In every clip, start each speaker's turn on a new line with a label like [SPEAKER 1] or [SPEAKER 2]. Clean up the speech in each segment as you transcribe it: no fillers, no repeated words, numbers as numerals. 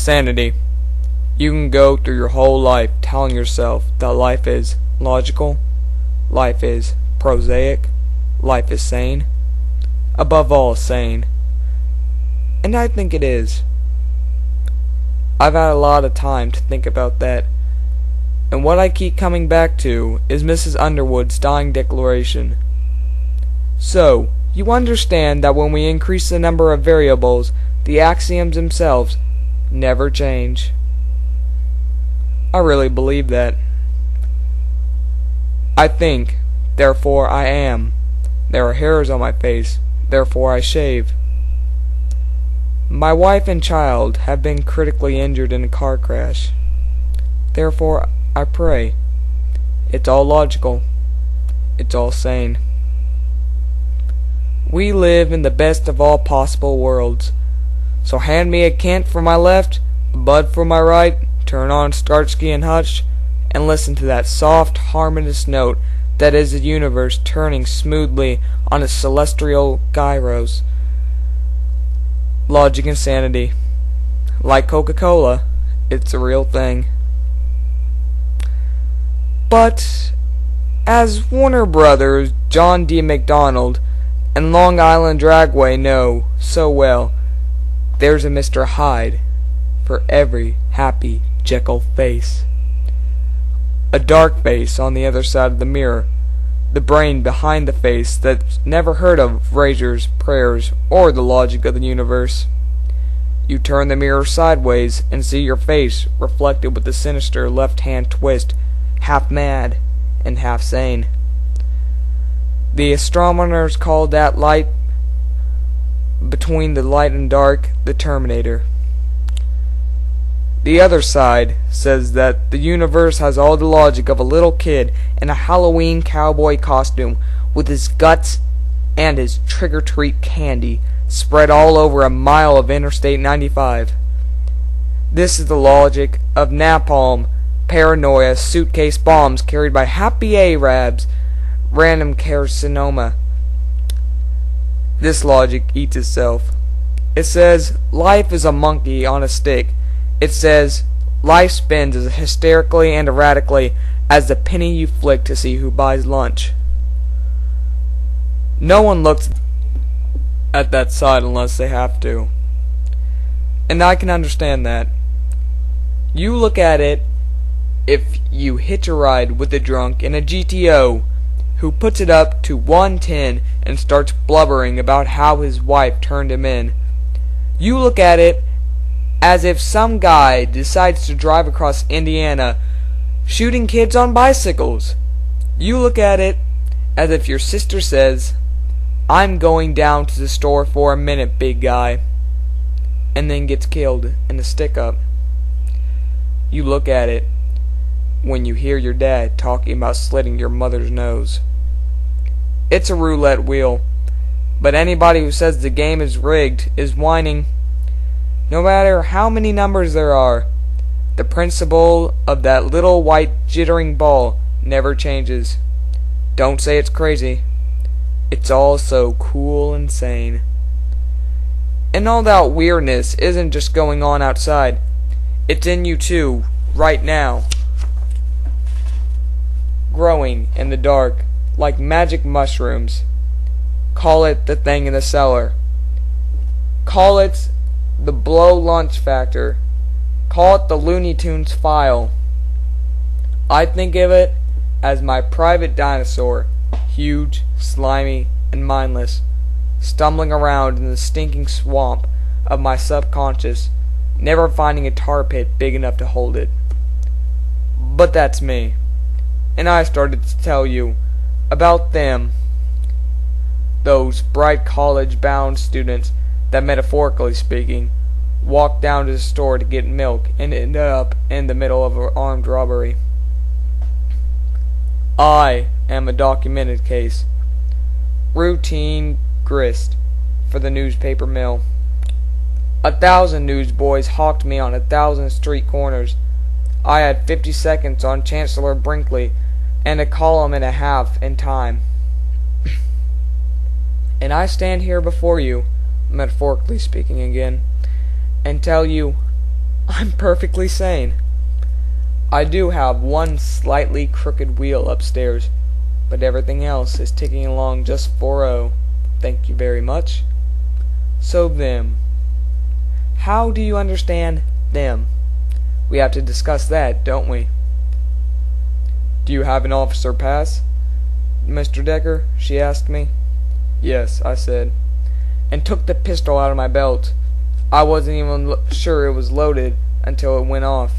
[SPEAKER 1] Sanity. You can go through your whole life telling yourself that life is logical, life is prosaic, life is sane. Above all, sane. And I think it is. I've had a lot of time to think about that. And what I keep coming back to is Mrs. Underwood's dying declaration. So, you understand that when we increase the number of variables, the axioms themselves never change. I really believe that. I think, therefore I am. There are hairs on my face, therefore I shave. My wife and child have been critically injured in a car crash. Therefore I pray. It's all logical. It's all sane. We live in the best of all possible worlds. So hand me a Kent for my left, a Bud for my right, turn on Starsky and Hutch, and listen to that soft, harmonious note that is the universe turning smoothly on its celestial gyros. Logic and sanity. Like Coca-Cola, it's a real thing. But, as Warner Brothers, John D. MacDonald, and Long Island Dragway know so well, there's a Mr. Hyde for every happy Jekyll face. A dark face on the other side of the mirror, the brain behind the face that's never heard of razors, prayers, or the logic of the universe. You turn the mirror sideways and see your face reflected with a sinister left-hand twist, half mad and half sane. The astronomers called that light between the light and dark the Terminator. The other side says that the universe has all the logic of a little kid in a Halloween cowboy costume with his guts and his trick-or-treat candy spread all over a mile of Interstate 95. This is the logic of napalm, paranoia, suitcase bombs carried by happy Arabs, random carcinoma. This logic eats itself. It says life is a monkey on a stick. It says life spins as hysterically and erratically as the penny you flick to see who buys lunch. No one looks at that side unless they have to. And I can understand that. You look at it if you hitch a ride with a drunk in a GTO who puts it up to 110 and starts blubbering about how his wife turned him in. You look at it as if some guy decides to drive across Indiana shooting kids on bicycles. You look at it as if your sister says, "I'm going down to the store for a minute, big guy," and then gets killed in a stick-up. You look at it when you hear your dad talking about slitting your mother's nose. It's a roulette wheel, but anybody who says the game is rigged is whining. No matter how many numbers there are, the principle of that little white jittering ball never changes. Don't say it's crazy. It's all so cool and sane. And all that weirdness isn't just going on outside. It's in you too, right now. Growing in the dark, like magic mushrooms. Call it the thing in the cellar. Call it the blow lunch factor. Call it the Looney Tunes file. I think of it as my private dinosaur, huge, slimy, and mindless, stumbling around in the stinking swamp of my subconscious, never finding a tar pit big enough to hold it. But that's me. And I started to tell you about them, those bright college-bound students that, metaphorically speaking, walked down to the store to get milk and ended up in the middle of an armed robbery. I am a documented case. Routine grist for the newspaper mill. 1,000 newsboys hawked me on 1,000 street corners. I had 50 seconds on Chancellor Brinkley and a column and a half in Time. And I stand here before you, metaphorically speaking again, and tell you, I'm perfectly sane. I do have one slightly crooked wheel upstairs, but everything else is ticking along just 4-0. Thank you very much. So them. How do you understand them? We have to discuss that, don't we? Do you have an officer pass, Mr. Decker? She asked me. Yes, I said, and took the pistol out of my belt. I wasn't even sure it was loaded until it went off.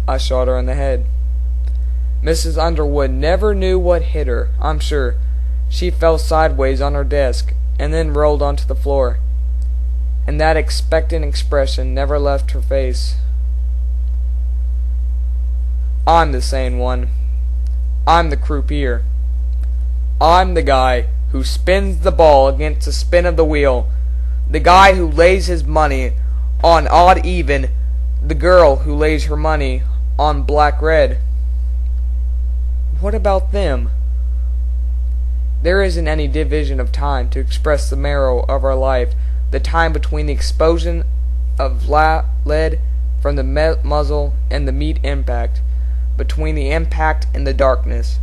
[SPEAKER 1] I shot her in the head. Mrs. Underwood never knew what hit her, I'm sure. She fell sideways on her desk and then rolled onto the floor, and that expectant expression never left her face. I'm the sane one. I'm the croupier. I'm the guy who spins the ball against the spin of the wheel, the guy who lays his money on odd even, the girl who lays her money on black red. What about them? There isn't any division of time to express the marrow of our life, the time between the explosion of lead from the muzzle and the meat impact, between the impact and the darkness.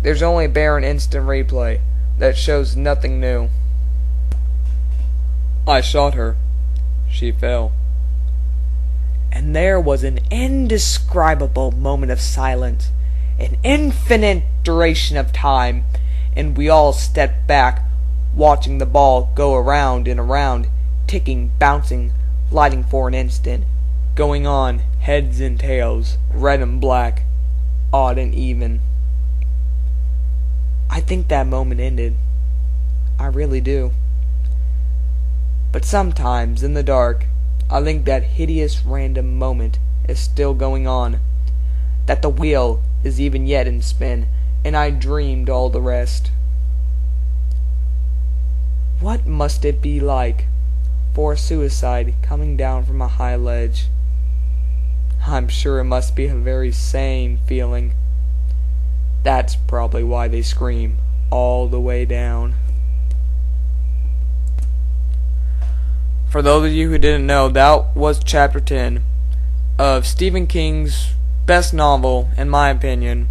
[SPEAKER 1] There's only a barren instant replay that shows nothing new. I shot her. She fell. And there was an indescribable moment of silence, an infinite duration of time, and we all stepped back, watching the ball go around and around, ticking, bouncing, lighting for an instant, going on, heads and tails, red and black, odd and even. I think that moment ended. I really do. But sometimes, in the dark, I think that hideous random moment is still going on, that the wheel is even yet in spin, and I dreamed all the rest. What must it be like for a suicide coming down from a high ledge? I'm sure it must be a very sane feeling. That's probably why they scream all the way down. For those of you who didn't know, that was chapter 10 of Stephen King's best novel, in my opinion,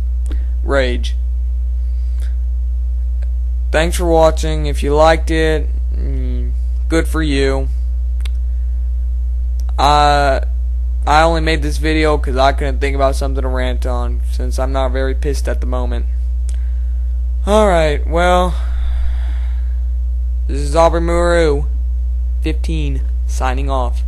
[SPEAKER 1] Rage. Thanks for watching. If you liked it, good for you. I only made this video because I couldn't think about something to rant on, since I'm not very pissed at the moment. Alright, well, this is Aubrey Muru, 15, signing off.